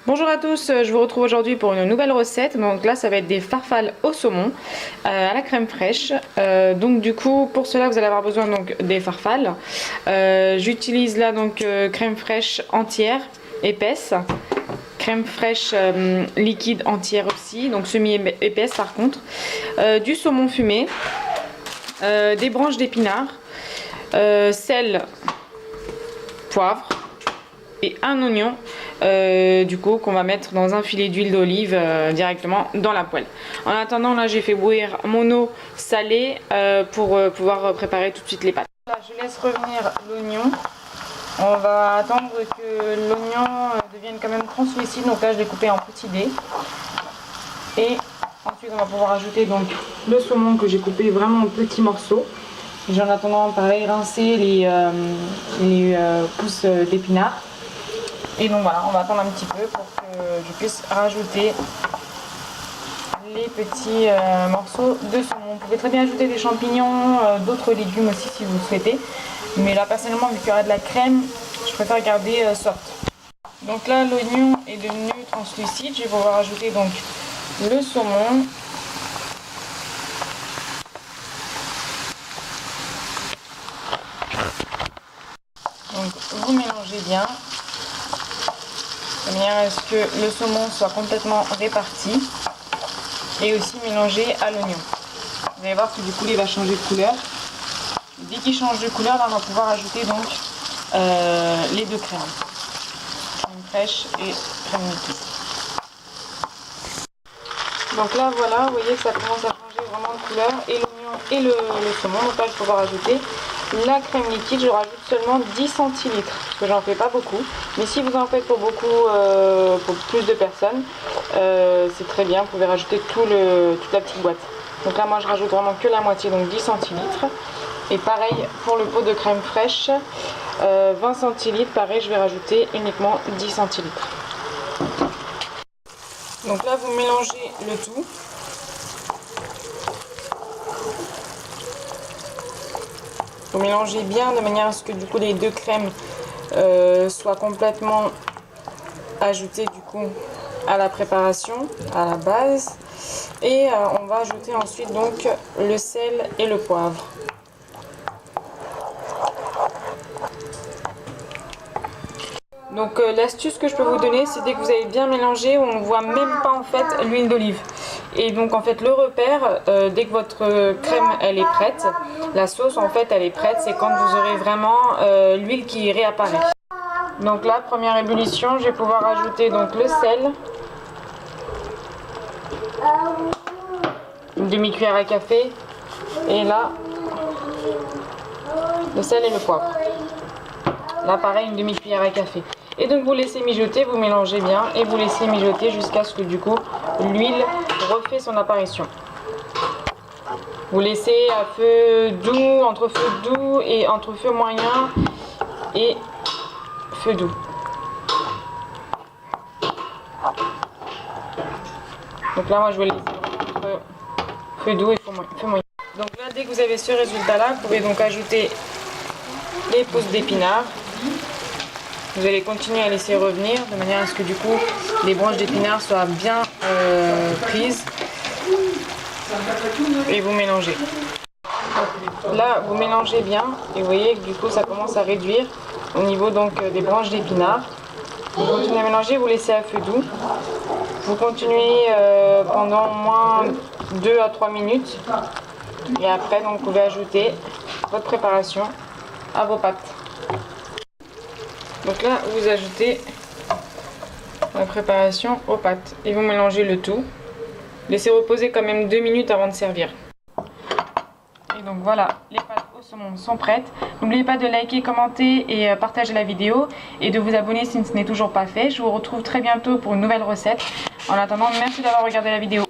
Bonjour à tous, je vous retrouve aujourd'hui pour une nouvelle recette. Donc là ça va être des farfales au saumon à la crème fraîche. Donc du coup pour cela vous allez avoir besoin donc des farfales. J'utilise là donc crème fraîche entière, épaisse. Crème fraîche liquide entière aussi, donc semi-épaisse par contre. Du saumon fumé, des branches d'épinards, sel, poivre et un oignon du coup qu'on va mettre dans un filet d'huile d'olive directement dans la poêle. En attendant là j'ai fait bouillir mon eau salée pour pouvoir préparer tout de suite les pâtes. Là je laisse revenir l'oignon. On va attendre que l'oignon devienne quand même translucide, donc là je l'ai coupé en petits dés. Et ensuite on va pouvoir ajouter donc le saumon que j'ai coupé vraiment en petits morceaux. J'ai en attendant pareil rincé les pousses d'épinards. Et donc voilà, on va attendre un petit peu pour que je puisse rajouter les petits morceaux de saumon. Vous pouvez très bien ajouter des champignons, d'autres légumes aussi si vous le souhaitez. Mais là personnellement vu qu'il y aura de la crème, je préfère garder soft. Donc là l'oignon est devenu translucide, je vais pouvoir ajouter donc le saumon. Donc vous mélangez bien, de manière à ce que le saumon soit complètement réparti et aussi mélangé à l'oignon. Vous allez voir que du coup il va changer de couleur. Dès qu'il change de couleur, là, on va pouvoir ajouter donc les deux crèmes. Crème fraîche et crème liquide. Donc là voilà, vous voyez que ça commence à changer vraiment de couleur et l'oignon et le saumon. Donc là je vais pouvoir ajouter la crème liquide. Je rajoute seulement 10 centilitres parce que j'en fais pas beaucoup. Mais si vous en faites pour beaucoup, pour plus de personnes, c'est très bien. Vous pouvez rajouter toute la petite boîte. Donc là moi je rajoute vraiment que la moitié, donc 10 centilitres. Et pareil pour le pot de crème fraîche, 20 centilitres, pareil je vais rajouter uniquement 10 centilitres. Donc là vous mélangez le tout. Vous mélangez bien de manière à ce que du coup les deux crèmes soient complètement ajoutées du coup à la préparation, à la base. Et on va ajouter ensuite donc le sel et le poivre. Donc l'astuce que je peux vous donner, c'est dès que vous avez bien mélangé, on ne voit même pas en fait l'huile d'olive. Et donc en fait le repère, dès que votre crème elle est prête, la sauce en fait elle est prête, c'est quand vous aurez vraiment l'huile qui réapparaît. Donc là, première ébullition, je vais pouvoir ajouter donc le sel, une demi-cuillère à café, et là le sel et le poivre. Là pareil, une demi-cuillère à café. Et donc vous laissez mijoter, vous mélangez bien et vous laissez mijoter jusqu'à ce que du coup l'huile refait son apparition. Vous laissez à feu doux, entre feu doux et entre feu moyen et feu doux. Donc là moi je vais laisser entre feu doux et feu moyen. Donc là dès que vous avez ce résultat là, vous pouvez donc ajouter les pousses d'épinards. Vous allez continuer à laisser revenir de manière à ce que du coup les branches d'épinards soient bien prises et vous mélangez. Donc, là vous mélangez bien et vous voyez que du coup ça commence à réduire au niveau donc des branches d'épinards. Vous continuez à mélanger, vous laissez à feu doux. Vous continuez pendant au moins 2 à 3 minutes et après donc vous pouvez ajouter votre préparation à vos pâtes. Donc là, vous ajoutez la préparation aux pâtes et vous mélangez le tout. Laissez reposer quand même 2 minutes avant de servir. Et donc voilà, les pâtes au saumon sont prêtes. N'oubliez pas de liker, commenter et partager la vidéo et de vous abonner si ce n'est toujours pas fait. Je vous retrouve très bientôt pour une nouvelle recette. En attendant, merci d'avoir regardé la vidéo.